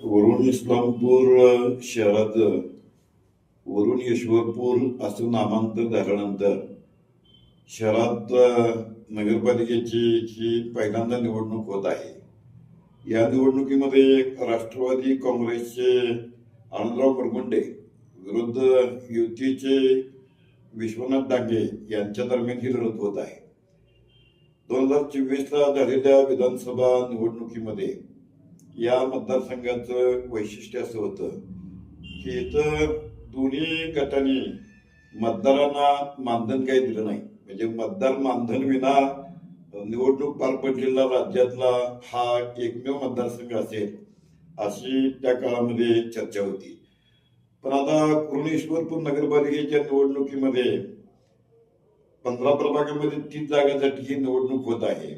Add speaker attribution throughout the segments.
Speaker 1: वरुण इस्लामपूर शहराचं वरुण ईश्वरपूर असं नामांतर झाल्यानंतर शहरात नगरपालिकेची ही पहिल्यांदा निवडणूक होत आहे. या निवडणुकीमध्ये राष्ट्रवादी काँग्रेसचे आनंदराव मुरगुंडे विरुद्ध युतीचे विश्वनाथ डांगे यांच्या दरम्यान ही लढत होत आहे. 2024 झालेल्या विधानसभा निवडणुकीमध्ये या मतदारसंघाचं वैशिष्ट्य असं होतं की इथं दोन्ही गटांनी मतदारांना मानधन काही दिलं नाही. म्हणजे मतदार मानधन विना निवडणूक पार पडलेला राज्यातला हा एकमेव मतदारसंघ असेल अशी त्या काळामध्ये चर्चा होती. पण आता वरुण ईश्वरपूर नगरपालिकेच्या निवडणुकीमध्ये 15 प्रभागामध्ये 30 जागांसाठी ही निवडणूक होत आहे.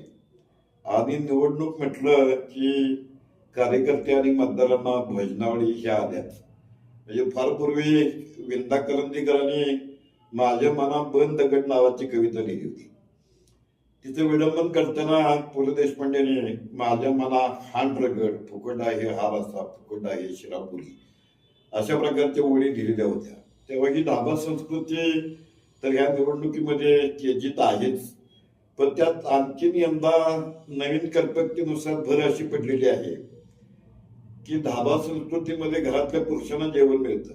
Speaker 1: आणि निवडणूक म्हटलं की कार्यकर्ते आणि मतदारांना भजनावळी ह्या आल्याच. म्हणजे फार पूर्वी विंदा करंदीकरांनी माझ्या मना बंद दगड नावाची कविता लिहिली होती. तिचं विडंबन करताना पु ल देशपांडेने माझ्या मना हाण रगड फुकट आहे हा रस्ता फुकट आहे शिरापुरी अशा प्रकारच्या ओळी लिहिलेल्या होत्या. तेव्हा ही धाबा संस्कृती तर ह्या निवडणुकीमध्ये तेजीत आहेच, पण त्यात आणखीन यंदा नवीन कल्पकतेनुसार भर अशी पडलेली आहे की धाबा संस्कृतीमध्ये घरातल्या पुरुषांना जेवण मिळतं,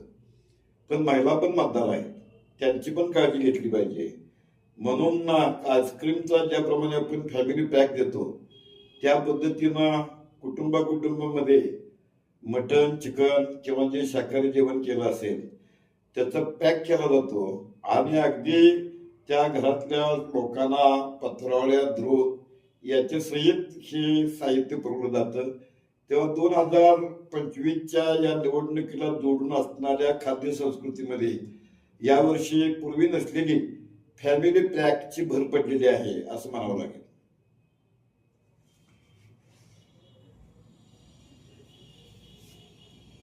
Speaker 1: पण महिला पण मतदार आहेत, त्यांची पण काळजी घेतली पाहिजे. म्हणून आईस्क्रीमचा ज्याप्रमाणे आपण फॅमिली पॅक देतो त्या पद्धतीनं कुटुंबामध्ये मटण चिकन किंवा जे शाकाहारी जेवण केलं असेल त्याचा पॅक केला जातो आणि अगदी त्या घरातल्या लोकांना पत्रावळ्या द्रोह याच्या सहित हे साहित्य पुरवलं जातं. तेव्हा 2025च्या या निवडणुकीला जोडून असणाऱ्या खाद्य संस्कृतीमध्ये यावर्षी पूर्वी नसलेली फॅमिली पॅकची भर पडलेली आहे असं म्हणावं लागेल.